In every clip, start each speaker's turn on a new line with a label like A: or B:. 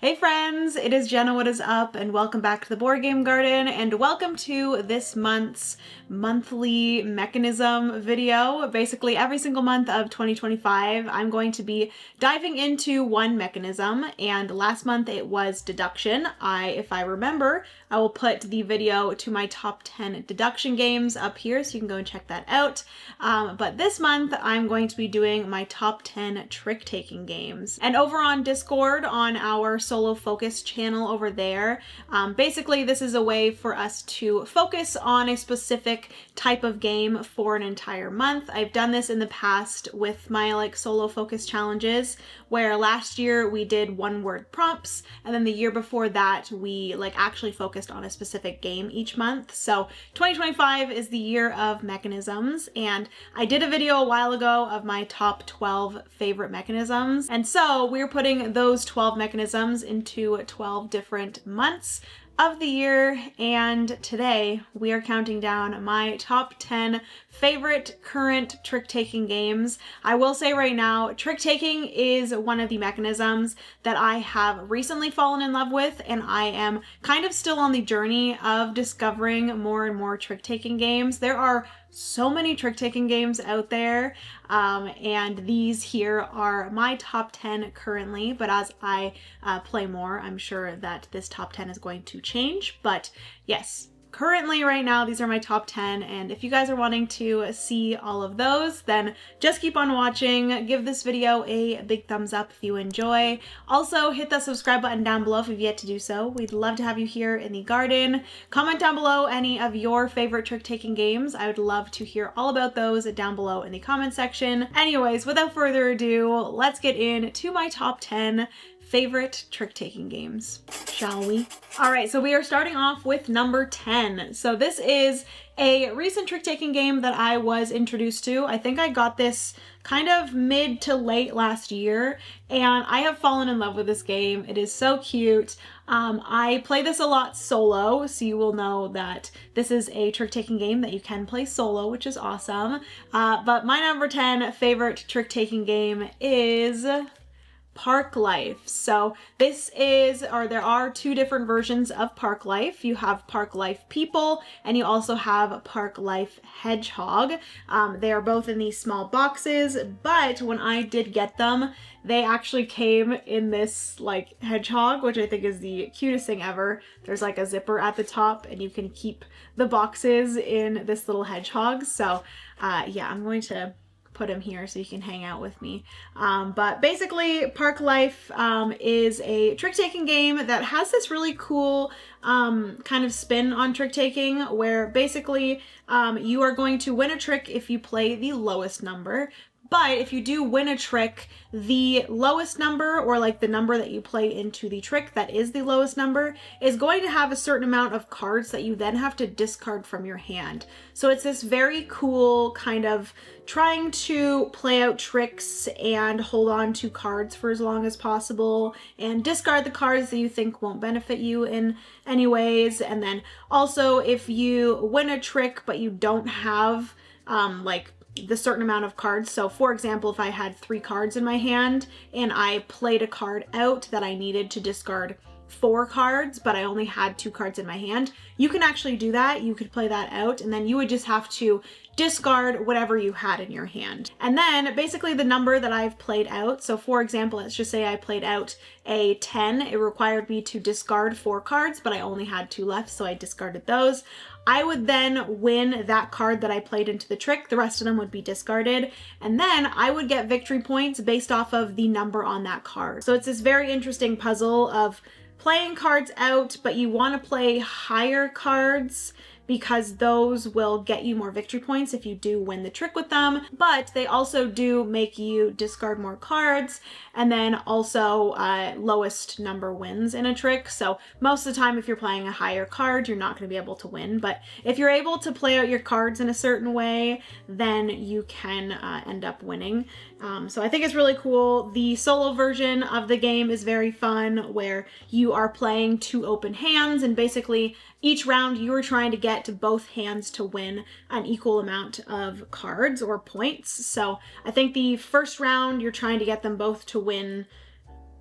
A: Hey friends, it is Jenna, what is up, and welcome back to the Board Game Garden, and welcome to this month's monthly mechanism video. Basically, every single month of 2025, I'm going to be diving into one mechanism, and last month it was deduction. If I remember, I will put the video to my top 10 deduction games up here, so you can go and check that out. But this month, I'm going to be doing my top 10 trick-taking games. And over on Discord, on our solo focus channel over there, basically this is a way for us to focus on a specific type of game for an entire month. I've done this in the past with my solo focus challenges, where last year we did one word prompts, and then the year before that we actually focused on a specific game each month. So 2025 is the year of mechanisms, and I did a video a while ago of my top 12 favorite mechanisms, and so we're putting those 12 mechanisms into 12 different months of the year, and today we are counting down my top 10 favorite current trick-taking games. I will say right now, trick-taking is one of the mechanisms that I have recently fallen in love with, and I am kind of still on the journey of discovering more and more trick-taking games. There are so many trick-taking games out there, and these here are my top 10 currently, but as I play more, I'm sure that this top 10 is going to change. But yes, currently right now, these are my top 10, and if you guys are wanting to see all of those, then just keep on watching. Give this video a big thumbs up if you enjoy. Also, hit that subscribe button down below if you've yet to do so. We'd love to have you here in the garden. Comment down below any of your favorite trick-taking games. I would love to hear all about those down below in the comment section. Anyways, without further ado, let's get into my top 10 favorite trick-taking games, shall we? All right, so we are starting off with number 10. So this is a recent trick-taking game that I was introduced to. I think I got this kind of mid to late last year, and I have fallen in love with this game. It is so cute. I play this a lot solo, so you will know that this is a trick-taking game that you can play solo, which is awesome. But my number 10 favorite trick-taking game is Park Life. So this is, or there are two different versions of Park Life. You have Park Life People, and you also have Park Life Hedgehog. They are both in these small boxes, but when I did get them, they actually came in this hedgehog, which I think is the cutest thing ever. There's a zipper at the top, and you can keep the boxes in this little hedgehog. So yeah, I'm going to put him here so you can hang out with me. But basically, Park Life is a trick-taking game that has this really cool kind of spin on trick-taking, where basically you are going to win a trick if you play the lowest number. But if you do win a trick, the lowest number, or the number that you play into the trick that is the lowest number, is going to have a certain amount of cards that you then have to discard from your hand. So it's this very cool kind of trying to play out tricks and hold on to cards for as long as possible and discard the cards that you think won't benefit you in any ways. And then also, if you win a trick but you don't have the certain amount of cards. So for example, if I had 3 cards in my hand and I played a card out that I needed to discard 4 cards, but I only had 2 cards in my hand, you can actually do that. You could play that out, and then you would just have to discard whatever you had in your hand. And then basically the number that I've played out, so for example, let's just say I played out a 10. It required me to discard 4 cards, but I only had 2 left, so I discarded those. I would then win that card that I played into the trick. The rest of them would be discarded. And then I would get victory points based off of the number on that card. So it's this very interesting puzzle of playing cards out, but you want to play higher cards because those will get you more victory points if you do win the trick with them, but they also do make you discard more cards, and then also lowest number wins in a trick. So most of the time, if you're playing a higher card, you're not going to be able to win, but if you're able to play out your cards in a certain way, then you can end up winning. So I think it's really cool. The solo version of the game is very fun, where you are playing 2 open hands, and basically each round you are trying to get to both hands to win an equal amount of cards or points. So I think the first round you're trying to get them both to win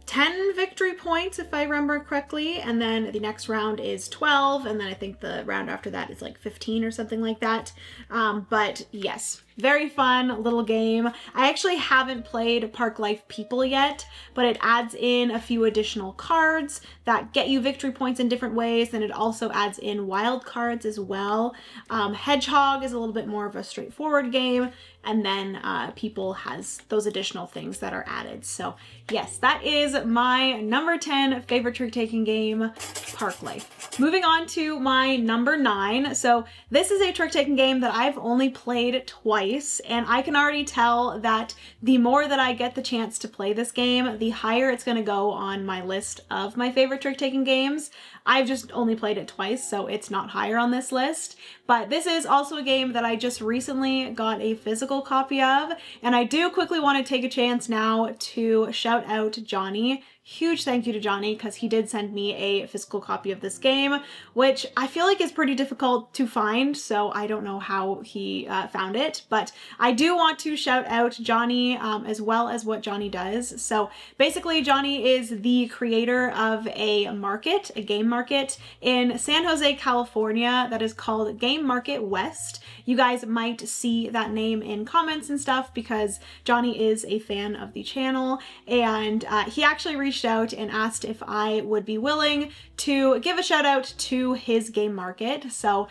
A: 10 victory points, if I remember correctly, and then the next round is 12, and then I think the round after that is like 15 or something like that. But yes, very fun little game. I actually haven't played Park Life People yet, but it adds in a few additional cards that get you victory points in different ways, and it also adds in wild cards as well. Hedgehog is a little bit more of a straightforward game, and then People has those additional things that are added. So yes, that is my number 10 favorite trick-taking game, Park Life. Moving on to my number 9. So this is a trick-taking game that I've only played twice, and I can already tell that the more that I get the chance to play this game, the higher it's going to go on my list of my favorite trick-taking games. I've just only played it twice, so it's not higher on this list. But this is also a game that I just recently got a physical copy of, and I do quickly want to take a chance now to shout out Johnny. Huge thank you to Johnny, because he did send me a physical copy of this game, which I feel like is pretty difficult to find, so I don't know how he found it, but I do want to shout out Johnny as well as what Johnny does. So basically, Johnny is the creator of a market, a game market in San Jose, California that is called Game Market West. You guys might see that name in comments and stuff because Johnny is a fan of the channel, and he actually reached out and asked if I would be willing to give a shout out to his game market. So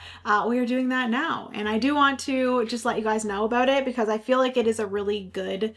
A: we are doing that now, and I do want to just let you guys know about it because I feel like it is a really good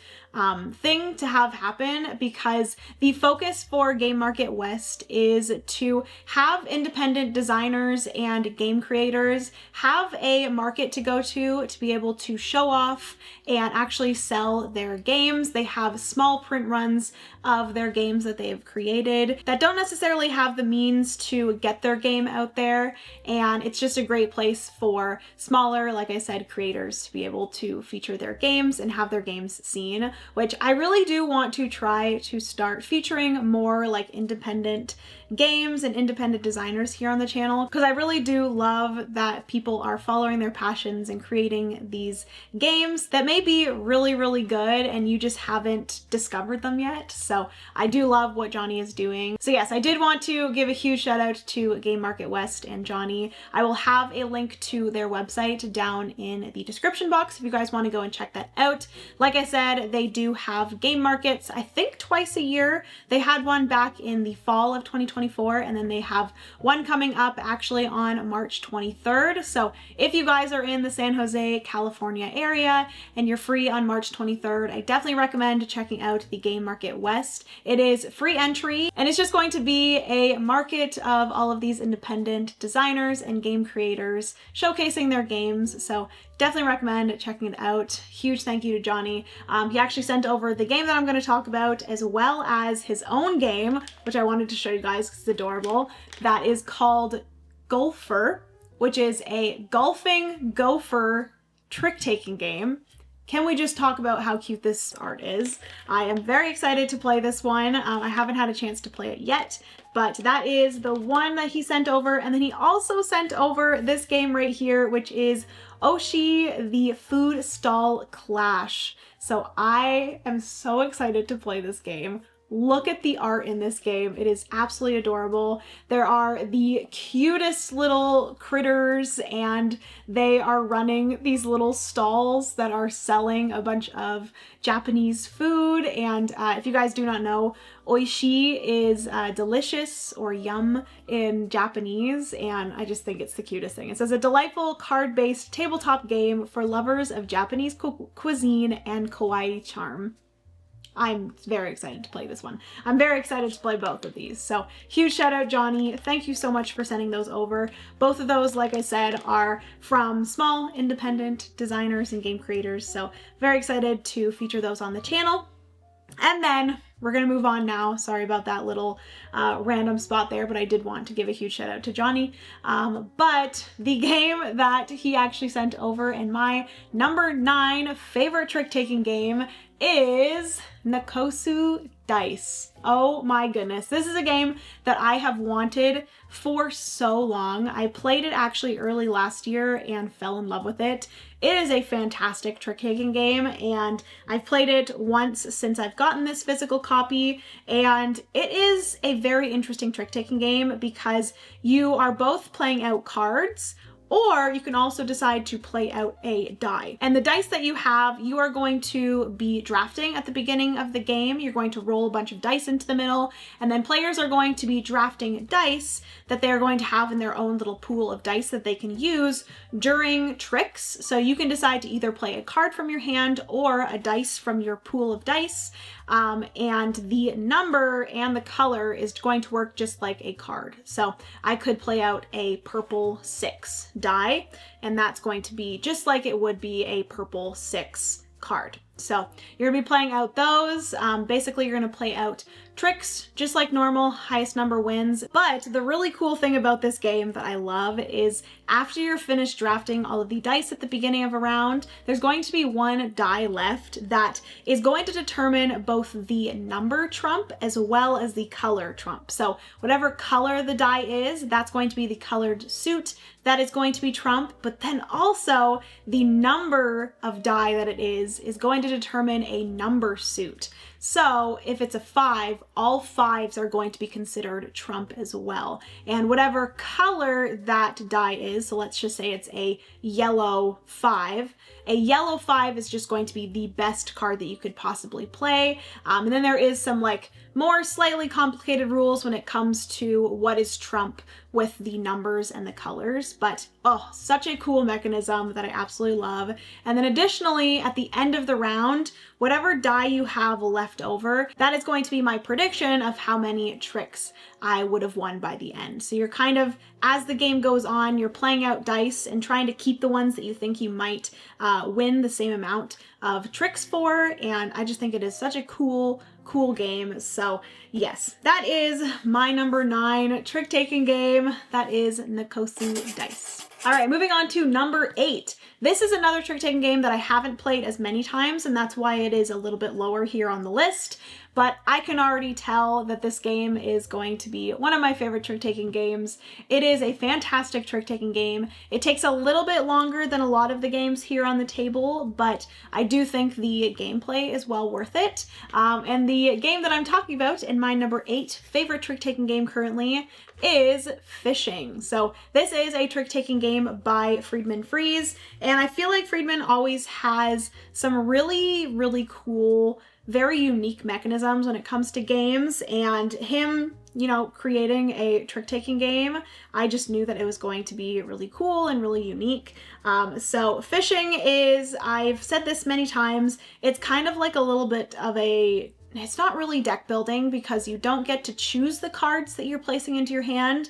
A: thing to have happen, because the focus for Game Market West is to have independent designers and game creators have a market to go to be able to show off and actually sell their games. They have small print runs of their games that they have created that don't necessarily have the means to get their game out there, and it's just a great place for smaller, like I said, creators to be able to feature their games and have their games seen, which I really do want to try to start featuring more like independent games and independent designers here on the channel, because I really do love that people are following their passions and creating these games that may be really, really good and you just haven't discovered them yet. So I do love what Johnny is doing. So yes, I did want to give a huge shout out to Game Market West and Johnny. I will have a link to their website down in the description box if you guys want to go and check that out. Like I said, they do have game markets, I think twice a year. They had one back in the fall of 2024, and then they have one coming up actually on March 23rd. So if you guys are in the San Jose, California area and you're free on March 23rd, I definitely recommend checking out the Game Market West. It is free entry, and it's just going to be a market of all of these independent designers and game creators showcasing their games. So definitely recommend checking it out. Huge thank you to Johnny. He actually sent over the game that I'm going to talk about, as well as his own game, which I wanted to show you guys because it's adorable. That is called Golfer, which is a golfing gopher trick-taking game. Can we just talk about how cute this art is? I am very excited to play this one. I haven't had a chance to play it yet, but that is the one that he sent over. And then he also sent over this game right here, which is Oshi, the Food Stall Clash. So I am so excited to play this game. Look at the art in this game. It is absolutely adorable. There are the cutest little critters, and they are running these little stalls that are selling a bunch of Japanese food. And if you guys do not know, oishi is delicious or yum in Japanese, and I just think it's the cutest thing. It says a delightful card-based tabletop game for lovers of Japanese cuisine and kawaii charm. I'm very excited to play this one. I'm very excited to play both of these. So huge shout out, Johnny. Thank you so much for sending those over. Both of those, like I said, are from small independent designers and game creators. So very excited to feature those on the channel. And then we're going to move on now. Sorry about that little random spot there, but I did want to give a huge shout out to Johnny. But the game that he actually sent over in my number 9 favorite trick-taking game is Nakosu dice. Oh my goodness. This is a game that I have wanted for so long. I played it actually early last year and fell in love with it. It is a fantastic trick-taking game, and I've played it once since I've gotten this physical copy, and it is a very interesting trick-taking game because you are both playing out cards, or you can also decide to play out a die. And the dice that you have, you are going to be drafting at the beginning of the game. You're going to roll a bunch of dice into the middle, and then players are going to be drafting dice that they're going to have in their own little pool of dice that they can use during tricks. So you can decide to either play a card from your hand or a dice from your pool of dice. And the number and the color is going to work just like a card. So I could play out a purple 6 die, and that's going to be just like it would be a purple 6 card. So you're gonna be playing out those. Basically, you're gonna play out tricks just like normal, highest number wins. But the really cool thing about this game that I love is after you're finished drafting all of the dice at the beginning of a round, there's going to be one die left that is going to determine both the number trump as well as the color trump. So whatever color the die is, that's going to be the colored suit that is going to be trump, but then also the number of die that it is going to determine a number suit. So if it's a 5, all 5s are going to be considered trump as well. And whatever color that die is, so let's just say it's a yellow 5, a yellow 5 is just going to be the best card that you could possibly play. And then there is some like more slightly complicated rules when it comes to what is trump with the numbers and the colors, but oh, such a cool mechanism that I absolutely love. And then additionally, at the end of the round, whatever die you have left over, that is going to be my prediction of how many tricks I would have won by the end. So you're kind of, as the game goes on, you're playing out dice and trying to keep the ones that you think you might win the same amount of tricks for, and I just think it is such a cool game. So yes, that is my number 9 trick-taking game. That is Nikosu Dice. All right, moving on to number 8. This is another trick-taking game that I haven't played as many times, and that's why it is a little bit lower here on the list. But I can already tell that this game is going to be one of my favorite trick-taking games. It is a fantastic trick-taking game. It takes a little bit longer than a lot of the games here on the table, but I do think the gameplay is well worth it. And the game that I'm talking about in my number 8 favorite trick-taking game currently is Fishing. So this is a trick-taking game by Friedman Freeze, and I feel like Friedman always has some really, really cool, very unique mechanisms when it comes to games, and him, you know, creating a trick-taking game, I just knew that it was going to be really cool and really unique. So Fishing is, I've said this many times, it's kind of like a little bit of a, it's not really deck building because you don't get to choose the cards that you're placing into your hand,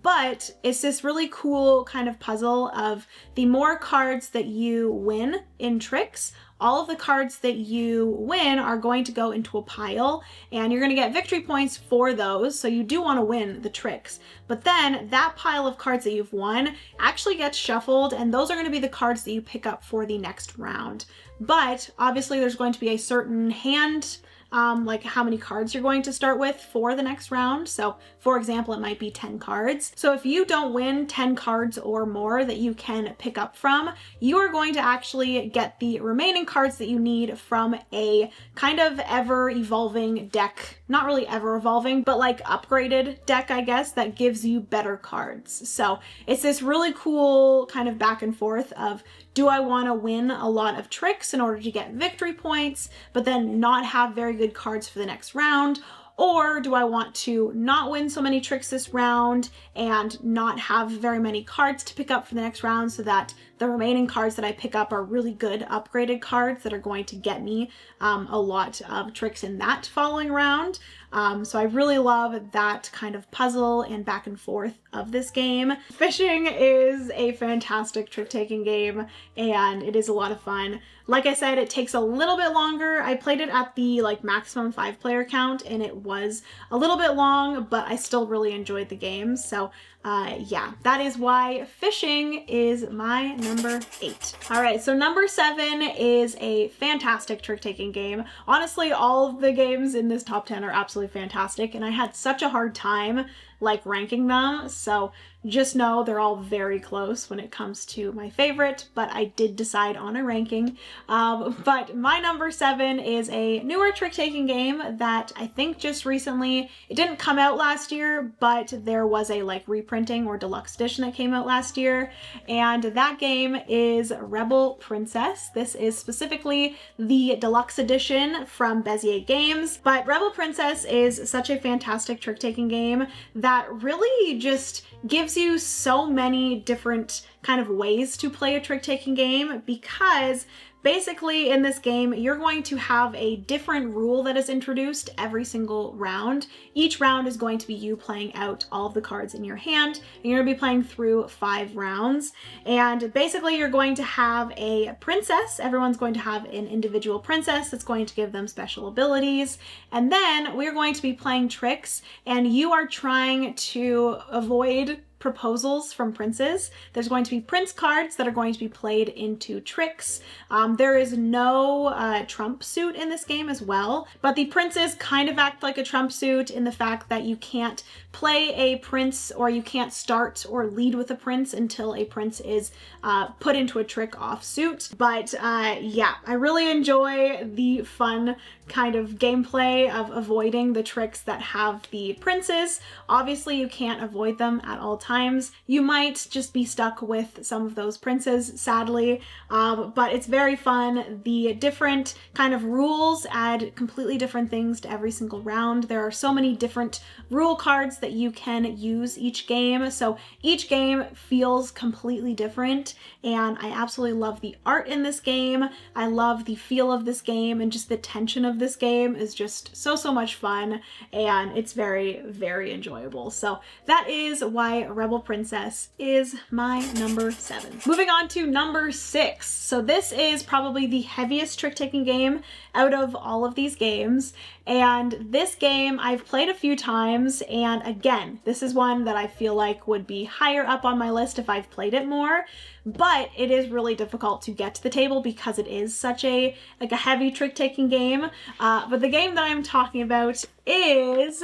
A: but it's this really cool kind of puzzle of the more cards that you win in tricks, all of the cards that you win are going to go into a pile, and you're going to get victory points for those, so you do want to win the tricks. But then that pile of cards that you've won actually gets shuffled, and those are going to be the cards that you pick up for the next round. But obviously there's going to be a certain hand, like how many cards you're going to start with for the next round. So for example, it might be 10 cards. So if you don't win 10 cards or more that you can pick up from, you are going to actually get the remaining cards that you need from a kind of ever evolving deck, not really ever evolving, but like upgraded deck, I guess, that gives you better cards. So it's this really cool kind of back and forth of, do I want to win a lot of tricks in order to get victory points, but then not have very good cards for the next round? Or do I want to not win so many tricks this round and not have very many cards to pick up for the next round so that the remaining cards that I pick up are really good upgraded cards that are going to get me a lot of tricks in that following round? So I really love that kind of puzzle and back and forth of this game. Fishing is a fantastic trick-taking game, and it is a lot of fun. Like I said, it takes a little bit longer. I played it at the like maximum 5-player count, and it was a little bit long, but I still really enjoyed the game. So yeah, that is why Fishing is my number 8. All right, so number 7 is a fantastic trick-taking game. Honestly, all of the games in this top 10 are absolutely fantastic, and I had such a hard time like ranking them, so just know they're all very close when it comes to my favorite, but I did decide on a ranking. But my number 7 is a newer trick-taking game that I think just recently, it didn't come out last year, but there was a like reprinting or deluxe edition that came out last year, and that game is Rebel Princess. This is specifically the deluxe edition from Bezier Games, but Rebel Princess is such a fantastic trick-taking game that really just gives you so many different kind of ways to play a trick-taking game, because basically in this game you're going to have a different rule that is introduced every single round. Each round is going to be you playing out all of the cards in your hand, and you're going to be playing through 5 rounds. And basically you're going to have a princess. Everyone's going to have an individual princess that's going to give them special abilities. And then we're going to be playing tricks, and you are trying to avoid proposals from princes. There's going to be prince cards that are going to be played into tricks. There is no trump suit in this game as well, but the princes kind of act like a trump suit in the fact that you can't play a prince, or you can't start or lead with a prince until a prince is put into a trick off suit. But yeah, I really enjoy the fun kind of gameplay of avoiding the tricks that have the princes. Obviously you can't avoid them at all times. You might just be stuck with some of those princes, sadly, but it's very fun. The different kind of rules add completely different things to every single round. There are so many different rule cards that you can use each game, so each game feels completely different, and I absolutely love the art in this game. I love the feel of this game, and just the tension of this game is just so much fun, and it's very, very enjoyable. So that is why Rebel Princess is my number 7. Moving on to number 6. So this is probably the heaviest trick-taking game out of all of these games, and this game I've played a few times, and again, this is one that I feel like would be higher up on my list if I've played it more, but it is really difficult to get to the table because it is such a heavy trick-taking game. But the game that I'm talking about is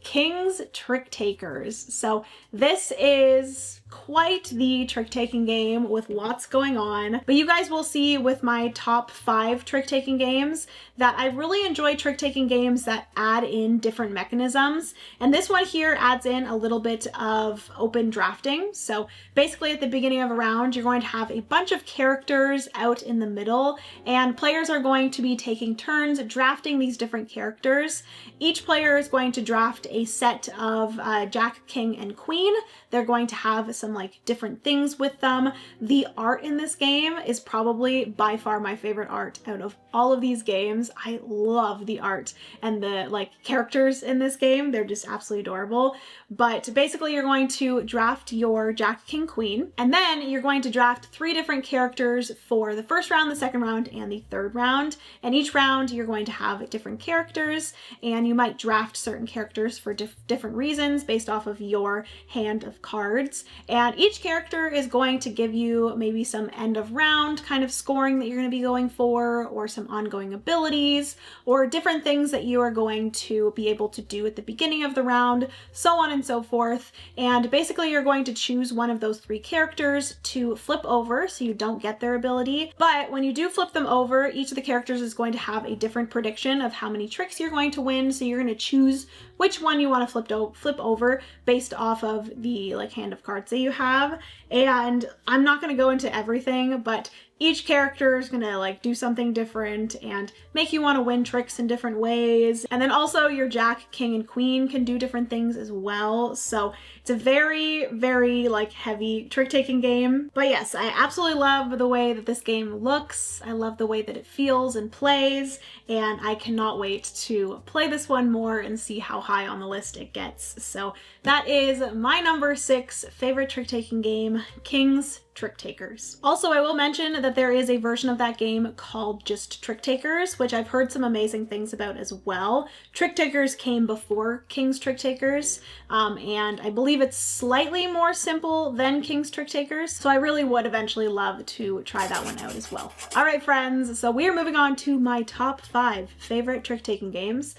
A: King's Trick Takers. So this is quite the trick-taking game with lots going on, but you guys will see with my top 5 trick-taking games that I really enjoy trick-taking games that add in different mechanisms, and this one here adds in a little bit of open drafting. So basically at the beginning of a round you're going to have a bunch of characters out in the middle, and players are going to be taking turns drafting these different characters. Each player is going to draft a set of Jack, King, and Queen. They're going to have some like different things with them. The art in this game is probably by far my favorite art out of all of these games. I love the art and the like characters in this game. They're just absolutely adorable. But basically you're going to draft your Jack, King, Queen, and then you're going to draft 3 different characters for the first round, the second round, and the third round. And each round you're going to have different characters, and you might draft certain characters for different reasons based off of your hand of cards. And each character is going to give you maybe some end of round kind of scoring that you're going to be going for, or some ongoing abilities, or different things that you are going to be able to do at the beginning of the round, so on and so forth. And basically you're going to choose one of those 3 characters to flip over so you don't get their ability. But when you do flip them over, each of the characters is going to have a different prediction of how many tricks you're going to win, so you're going to choose which one you want to flip over based off of the like hand of cards that you have. And I'm not going to go into everything, but each character is going to like do something different and make you want to win tricks in different ways. And then also your Jack, King, and Queen can do different things as well. So it's a very, very like heavy trick-taking game. But yes, I absolutely love the way that this game looks. I love the way that it feels and plays, and I cannot wait to play this one more and see how high on the list it gets. So that is my number 6 favorite trick-taking game, King's Trick Takers. Also, I will mention that there is a version of that game called just Trick Takers, which I've heard some amazing things about as well. Trick Takers came before King's Trick Takers, and I believe it's slightly more simple than King's Trick Takers, so I really would eventually love to try that one out as well. All right, friends, so we are moving on to my top 5 favorite trick-taking games.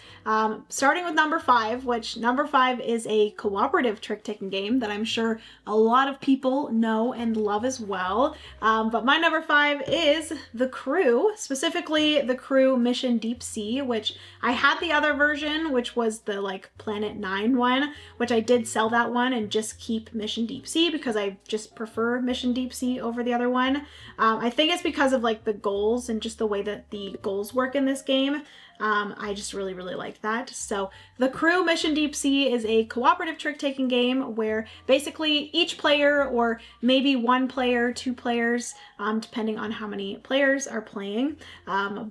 A: Starting with number 5, which number 5 is a cooperative trick-taking game that I'm sure a lot of people know and love as well. But my number 5 is The Crew, specifically The Crew Mission Deep Sea, which I had the other version, which was the like Planet 9 one, which I did sell that one and just keep Mission Deep Sea because I just prefer Mission Deep Sea over the other one. I think it's because of like the goals and just the way that the goals work in this game. I just really like that. So The Crew Mission Deep Sea is a cooperative trick-taking game where basically each player, or maybe one player, 2 players, depending on how many players are playing,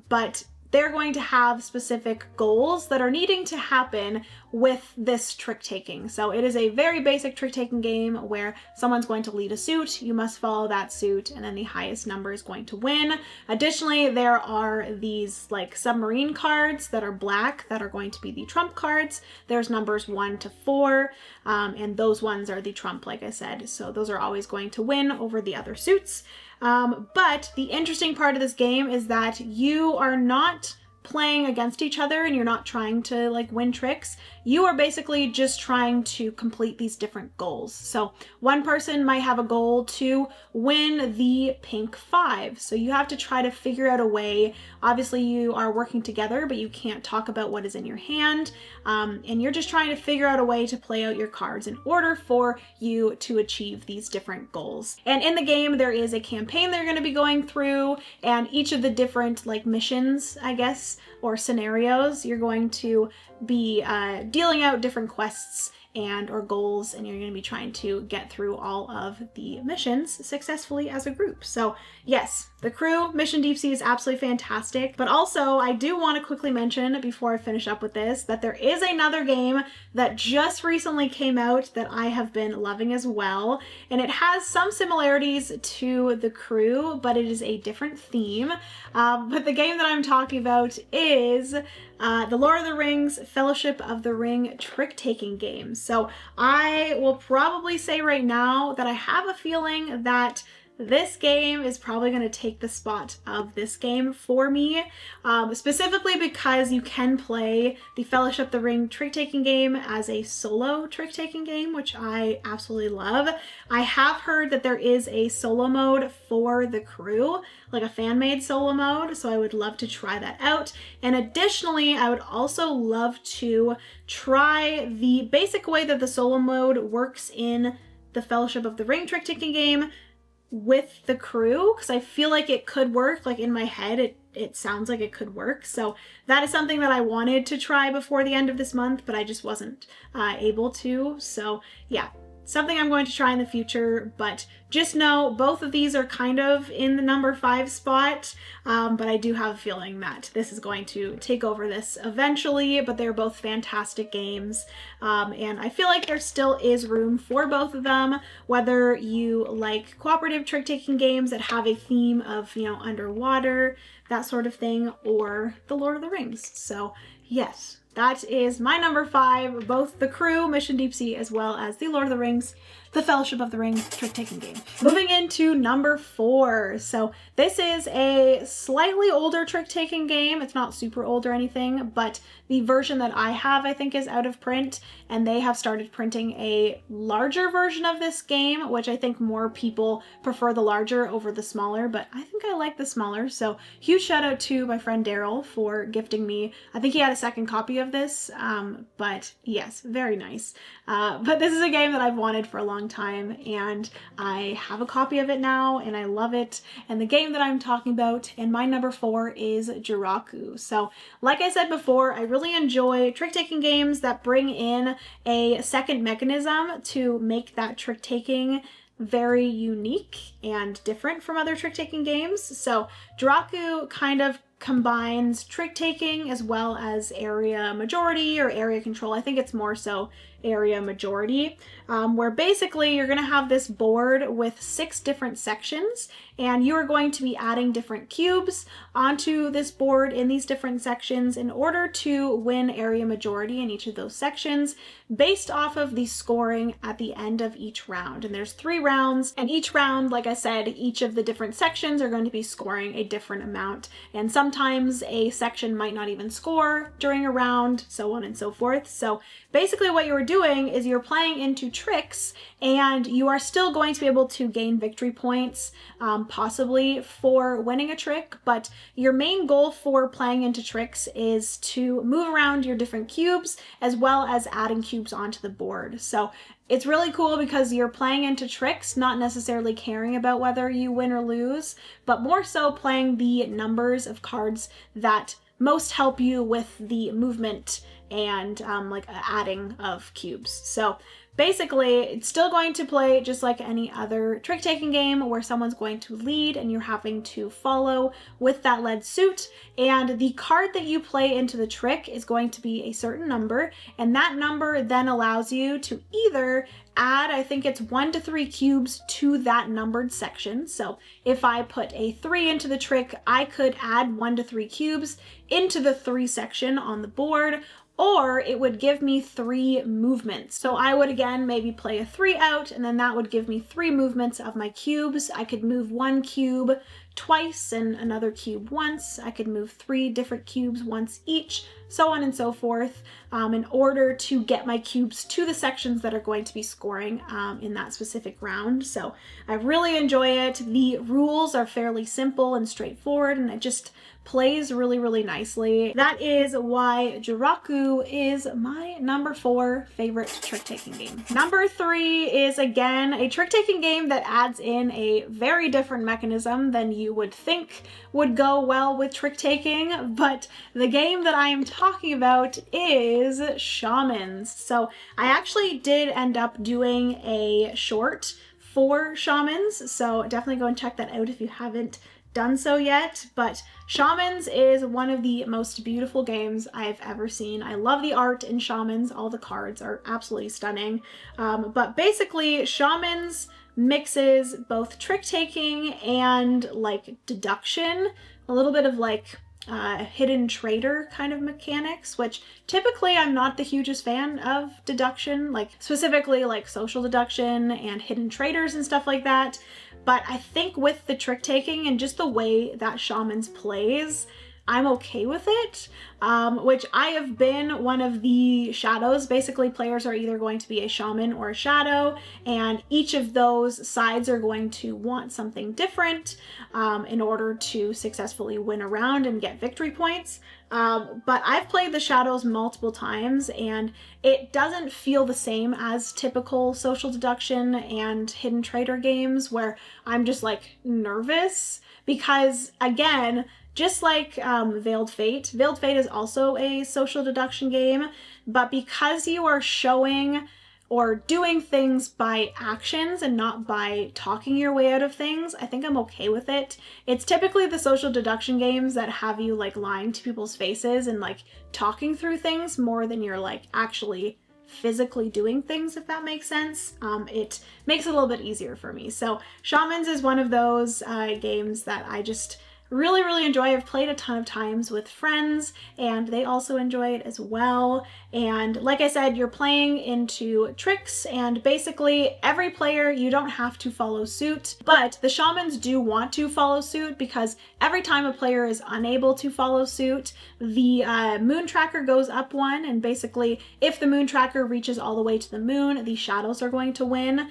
A: but they're going to have specific goals that are needing to happen with this trick-taking. So it is a very basic trick-taking game where someone's going to lead a suit, you must follow that suit, and then the highest number is going to win. Additionally, there are these like submarine cards that are black that are going to be the trump cards. There's numbers 1 to 4, and those ones are the trump, like I said. So those are always going to win over the other suits. But the interesting part of this game is that you are not playing against each other and you're not trying to like win tricks. You are basically just trying to complete these different goals. So one person might have a goal to win the pink 5. So you have to try to figure out a way. Obviously you are working together, but you can't talk about what is in your hand. And you're just trying to figure out a way to play out your cards in order for you to achieve these different goals. And in the game, there is a campaign they're going to be going through, and each of the different like missions, I guess, or scenarios, you're going to be dealing out different quests and or goals, and you're going to be trying to get through all of the missions successfully as a group. So yes, The Crew Mission Deep Sea is absolutely fantastic. But also I do want to quickly mention before I finish up with this that there is another game that just recently came out that I have been loving as well, and it has some similarities to The Crew, but it is a different theme. But the game that I'm talking about is the Lord of the Rings Fellowship of the Ring trick-taking game. So I will probably say right now that I have a feeling that this game is probably going to take the spot of this game for me, specifically because you can play the Fellowship of the Ring trick-taking game as a solo trick-taking game, which I absolutely love. I have heard that there is a solo mode for The Crew, like a fan-made solo mode, so I would love to try that out. And additionally, I would also love to try the basic way that the solo mode works in the Fellowship of the Ring trick-taking game with The Crew, because I feel like it could work. Like in my head, it sounds like it could work. So that is something that I wanted to try before the end of this month, but I just wasn't able to. So yeah, something I'm going to try in the future, but just know both of these are kind of in the number 5 spot, but I do have a feeling that this is going to take over this eventually, but they're both fantastic games, and I feel like there still is room for both of them, whether you like cooperative trick-taking games that have a theme of, you know, underwater, that sort of thing, or The Lord of the Rings. So yes, that is my number 5, both The Crew Mission Deep Sea as well as The Lord of the Rings The Fellowship of the Ring trick-taking game. Moving into number 4. So this is a slightly older trick-taking game. It's not super old or anything, but the version that I have, I think, is out of print, and they have started printing a larger version of this game, which I think more people prefer the larger over the smaller, but I think I like the smaller. So huge shout out to my friend Daryl for gifting me, I think he had a second copy of this, but yes, very nice. But this is a game that I've wanted for a long time, and I have a copy of it now, and I love it. And the game that I'm talking about, and my number 4, is Jiraku. So like I said before, I really enjoy trick-taking games that bring in a second mechanism to make that trick-taking very unique and different from other trick-taking games. So Jiraku kind of combines trick-taking as well as area majority or area control. I think it's more so area majority, where basically you're going to have this board with 6 different sections, and you are going to be adding different cubes onto this board in these different sections in order to win area majority in each of those sections based off of the scoring at the end of each round. And there's 3 rounds, and each round, like I said, each of the different sections are going to be scoring a different amount, and sometimes a section might not even score during a round, so on and so forth. So basically what you're doing is you're playing into tricks, and you are still going to be able to gain victory points, possibly for winning a trick, but your main goal for playing into tricks is to move around your different cubes as well as adding cubes onto the board. So it's really cool because you're playing into tricks, not necessarily caring about whether you win or lose, but more so playing the numbers of cards that most help you with the movement and like adding of cubes. So basically, it's still going to play just like any other trick-taking game where someone's going to lead and you're having to follow with that led suit. And the card that you play into the trick is going to be a certain number, and that number then allows you to either add, I think it's 1 to 3 cubes to that numbered section. So if I put a 3 into the trick, I could add 1 to 3 cubes into the 3 section on the board, or it would give me 3 movements. So I would again maybe play a 3 out, and then that would give me 3 movements of my cubes. I could move 1 cube twice and another cube once. I could move 3 different cubes once each, so on and so forth, in order to get my cubes to the sections that are going to be scoring in that specific round. So I really enjoy it. The rules are fairly simple and straightforward, and it just plays really, really nicely. That is why Jiraku is my number 4 favorite trick-taking game. Number 3 is again a trick-taking game that adds in a very different mechanism than you would think would go well with trick-taking, but the game that I am talking about is Shamans. So I actually did end up doing a short for Shamans, so definitely go and check that out if you haven't done so yet. But Shamans is one of the most beautiful games I've ever seen. I love the art in Shamans. All the cards are absolutely stunning. But basically, Shamans mixes both trick-taking and like deduction, a little bit of like hidden trader kind of mechanics, which typically I'm not the hugest fan of deduction, like specifically like social deduction and hidden traders and stuff like that. But I think with the trick-taking and just the way that Shamans plays, I'm okay with it, which I have been one of the shadows. Basically, players are either going to be a shaman or a shadow, and each of those sides are going to want something different in order to successfully win a round and get victory points. But I've played the shadows multiple times, and it doesn't feel the same as typical social deduction and hidden trader games where I'm just like nervous because, again, just like Veiled Fate is also a social deduction game, but because you are showing or doing things by actions and not by talking your way out of things, I think I'm okay with it. It's typically the social deduction games that have you like lying to people's faces and like talking through things more than you're like actually physically doing things, if that makes sense. It makes it a little bit easier for me. So Shamans is one of those games that I just really, really enjoy. I've played a ton of times with friends and they also enjoy it as well. And like I said, you're playing into tricks, and basically every player, you don't have to follow suit, but the Shamans do want to follow suit because every time a player is unable to follow suit, the moon tracker goes up 1, and basically if the moon tracker reaches all the way to the moon, the shadows are going to win.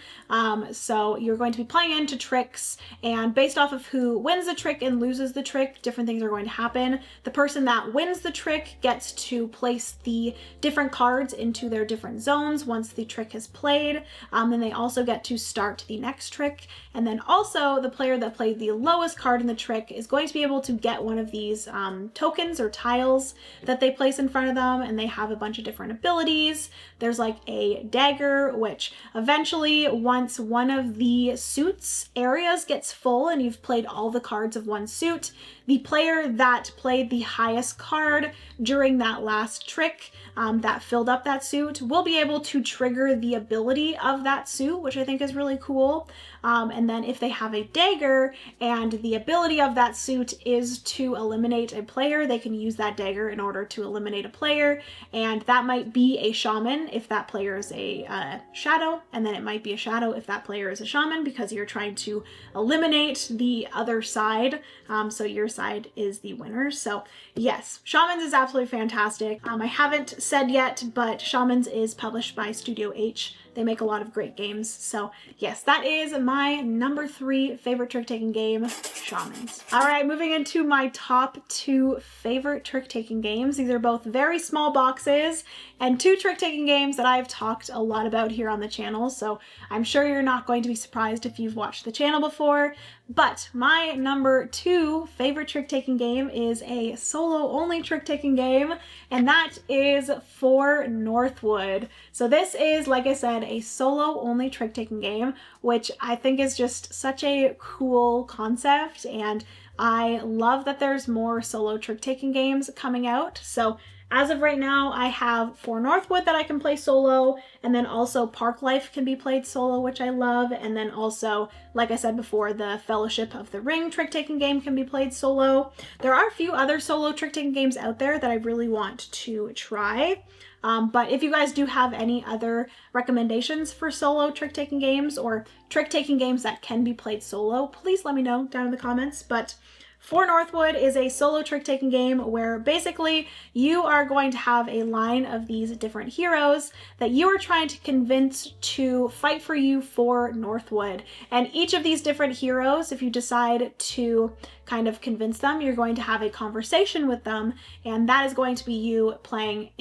A: So you're going to be playing into tricks, and based off of who wins the trick and loses the trick, different things are going to happen. The person that wins the trick gets to place the different cards into their different zones once the trick is played. Then they also get to start the next trick. And then also the player that played the lowest card in the trick is going to be able to get one of these tokens or tiles that they place in front of them, and they have a bunch of different abilities. There's like a dagger, which eventually, once one of the suits areas gets full and you've played all the cards of one suit, the player that played the highest card during that last trick that filled up that suit will be able to trigger the ability of that suit, which I think is really cool. And then if they have a dagger and the ability of that suit is to eliminate a player, they can use that dagger in order to eliminate a player. And that might be a shaman if that player is a shadow, and then it might be a shadow if that player is a shaman, because you're trying to eliminate the other side. So your side is the winner. So yes, Shamans is absolutely fantastic. I haven't said yet, but Shamans is published by Studio H. They make a lot of great games. So yes, that is my number 3 favorite trick-taking game, Shamans. All right, moving into my top 2 favorite trick-taking games. These are both very small boxes and 2 trick-taking games that I've talked a lot about here on the channel. So I'm sure you're not going to be surprised if you've watched the channel before. But my number 2 favorite trick-taking game is a solo-only trick-taking game, and that is For Northwood. So this is, like I said, a solo-only trick-taking game, which I think is just such a cool concept, and I love that there's more solo trick-taking games coming out. So as of right now, I have For Northwood that I can play solo, and then also Park Life can be played solo, which I love, and then also, like I said before, the Fellowship of the Ring trick-taking game can be played solo. There are a few other solo trick-taking games out there that I really want to try, but if you guys do have any other recommendations for solo trick-taking games or trick-taking games that can be played solo, please let me know down in the comments. But For Northwood is a solo trick-taking game where basically you are going to have a line of these different heroes that you are trying to convince to fight for you for Northwood. And each of these different heroes, if you decide to kind of convince them, you're going to have a conversation with them, and that is going to be you playing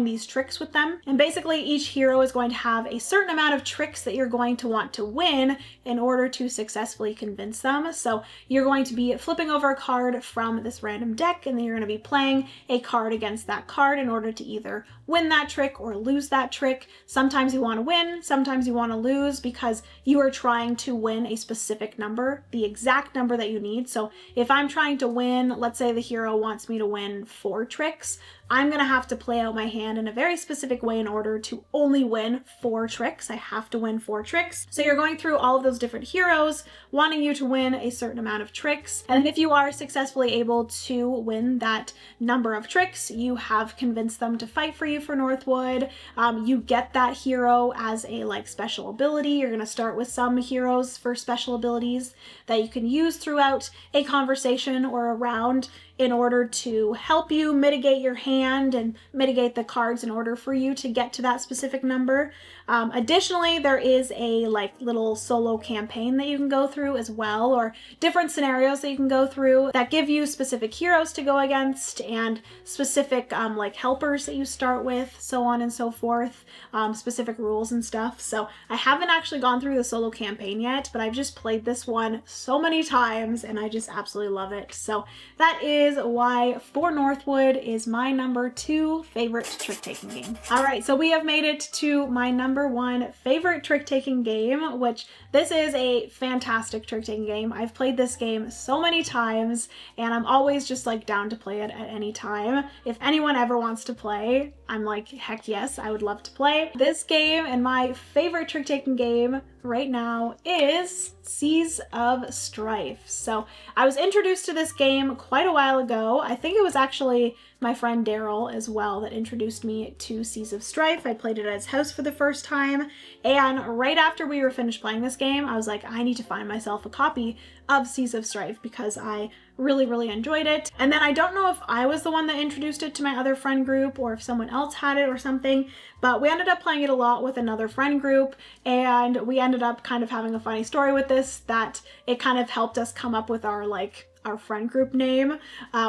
A: these tricks with them. And basically each hero is going to have a certain amount of tricks that you're going to want to win in order to successfully convince them. So you're going to be flipping over a card from this random deck, and then you're going to be playing a card against that card in order to either win that trick or lose that trick. Sometimes you want to win, sometimes you want to lose, because you are trying to win a specific number, the exact number that you need. So if I'm trying to win, let's say the hero wants me to win 4 tricks, I'm going to have to play out my hand in a very specific way in order to only win 4 tricks. I have to win 4 tricks. So you're going through all of those different heroes, wanting you to win a certain amount of tricks. And if you are successfully able to win that number of tricks, you have convinced them to fight for you for Northwood. You get that hero as a special ability. You're going to start with some heroes for special abilities that you can use throughout a conversation or a round in order to help you mitigate your hand and mitigate the cards in order for you to get to that specific number. Additionally, there is a little solo campaign that you can go through as well, or different scenarios that you can go through that give you specific heroes to go against and specific helpers that you start with, so on and so forth, specific rules and stuff. So I haven't actually gone through the solo campaign yet, but I've just played this one so many times and I just absolutely love it. So that is why For Northwood is my number 2 favorite trick-taking game. All right, so we have made it to my number 1 favorite trick-taking game, which this is a fantastic trick-taking game. I've played this game so many times and I'm always just down to play it at any time. If anyone ever wants to play, I'm heck yes, I would love to play. This game, and my favorite trick-taking game right now, is Seas of Strife. So I was introduced to this game quite a while ago. I think it was actually my friend Daryl as well that introduced me to Seas of Strife. I played it at his house for the first time, and right after we were finished playing this game, I was like, I need to find myself a copy of Seas of Strife because I really enjoyed it. And then I don't know if I was the one that introduced it to my other friend group or if someone else had it or something, but we ended up playing it a lot with another friend group, and we ended up kind of having a funny story with this, that it kind of helped us come up with our friend group name,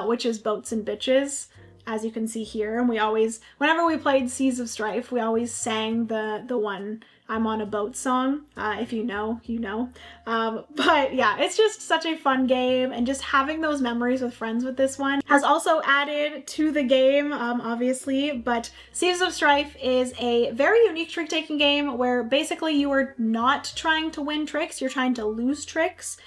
A: which is Boats and Bitches, as you can see here. And we always, whenever we played Seas of Strife, we always sang the one I'm on a boat song. If you know, you know. But yeah, it's just such a fun game, and just having those memories with friends with this one has also added to the game, obviously. But Seas of Strife is a very unique trick-taking game where basically you are not trying to win tricks, you're trying to lose tricks.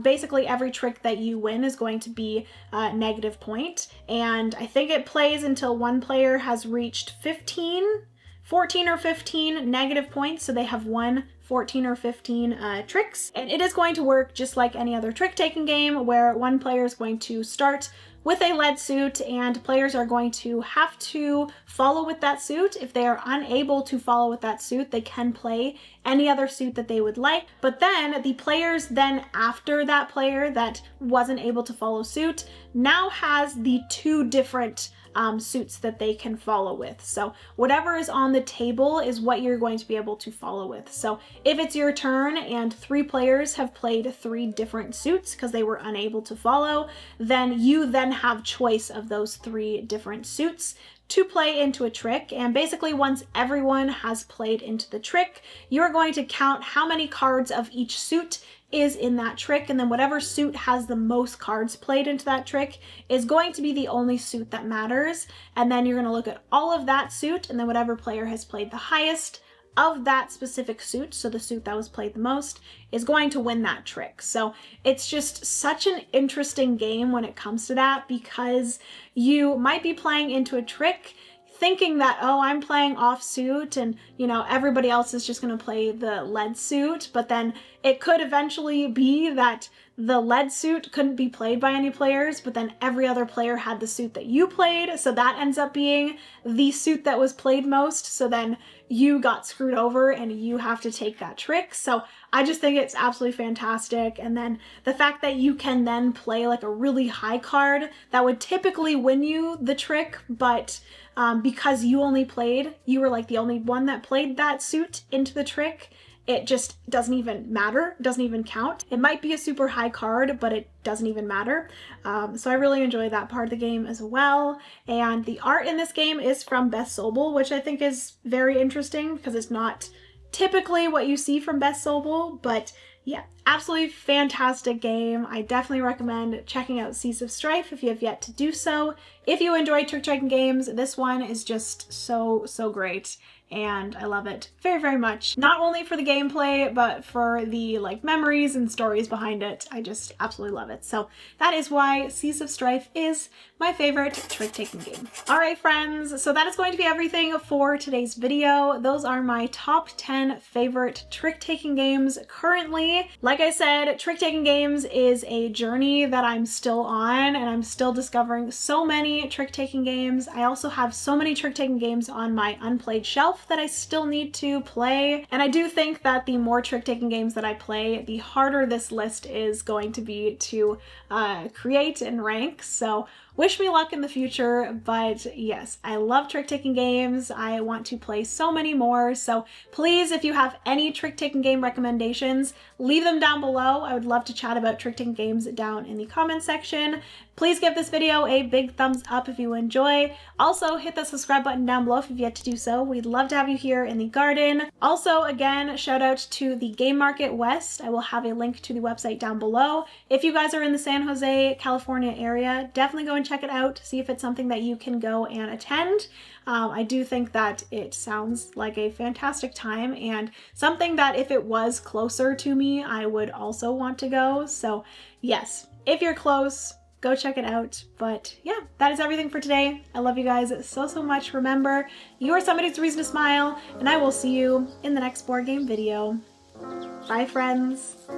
A: Basically every trick that you win is going to be a negative point, and I think it plays until one player has reached 14 or 15 negative points, so they have won 14 or 15 tricks. And it is going to work just like any other trick-taking game, where one player is going to start with a lead suit, and players are going to have to follow with that suit. If they are unable to follow with that suit, they can play any other suit that they would like. But then the players then after that player that wasn't able to follow suit now has the two different suits that they can follow with. So whatever is on the table is what you're going to be able to follow with. So if it's your turn and 3 players have played 3 different suits because they were unable to follow, then you then have choice of those 3 different suits to play into a trick. And basically once everyone has played into the trick, you're going to count how many cards of each suit is in that trick, and then whatever suit has the most cards played into that trick is going to be the only suit that matters. And then you're going to look at all of that suit, and then whatever player has played the highest of that specific suit, so the suit that was played the most, is going to win that trick. So it's just such an interesting game when it comes to that, because you might be playing into a trick thinking that, oh, I'm playing off suit and, you know, everybody else is just going to play the lead suit. But then it could eventually be that the lead suit couldn't be played by any players, but then every other player had the suit that you played. So that ends up being the suit that was played most. So then you got screwed over and you have to take that trick. So I just think it's absolutely fantastic. And then the fact that you can then play like a really high card that would typically win you the trick, but because you were like the only one that played that suit into the trick, it just doesn't even matter, doesn't even count. It might be a super high card, but it doesn't even matter. So I really enjoy that part of the game as well. And the art in this game is from Beth Sobel, which I think is very interesting because it's not typically what you see from Beth Sobel, but yeah, absolutely fantastic game. I definitely recommend checking out Seas of Strife if you have yet to do so. If you enjoy trick-taking games, this one is just so great. And I love it very, very much. Not only for the gameplay, but for the like memories and stories behind it. I just absolutely love it. So that is why Seas of Strife is my favorite trick-taking game. All right, friends, so that is going to be everything for today's video. Those are my top 10 favorite trick-taking games currently. Like I said, trick-taking games is a journey that I'm still on, and I'm still discovering so many trick-taking games. I also have so many trick-taking games on my unplayed shelf that I still need to play. And I do think that the more trick-taking games that I play, the harder this list is going to be to create and rank. So wish me luck in the future, but yes, I love trick-taking games. I want to play so many more. So please, if you have any trick-taking game recommendations, leave them down below. I would love to chat about trick-taking games down in the comment section. Please give this video a big thumbs up if you enjoy. Also, hit the subscribe button down below if you've yet to do so. We'd love to have you here in the garden. Also, again, shout out to the Game Market West. I will have a link to the website down below. If you guys are in the San Jose, California area, definitely go and check it out. See if it's something that you can go and attend. I do think that it sounds like a fantastic time and something that if it was closer to me, I would also want to go. So yes, if you're close, go check it out. But yeah, that is everything for today. I love you guys so much. Remember, you are somebody's reason to smile, and I will see you in the next board game video. Bye, friends.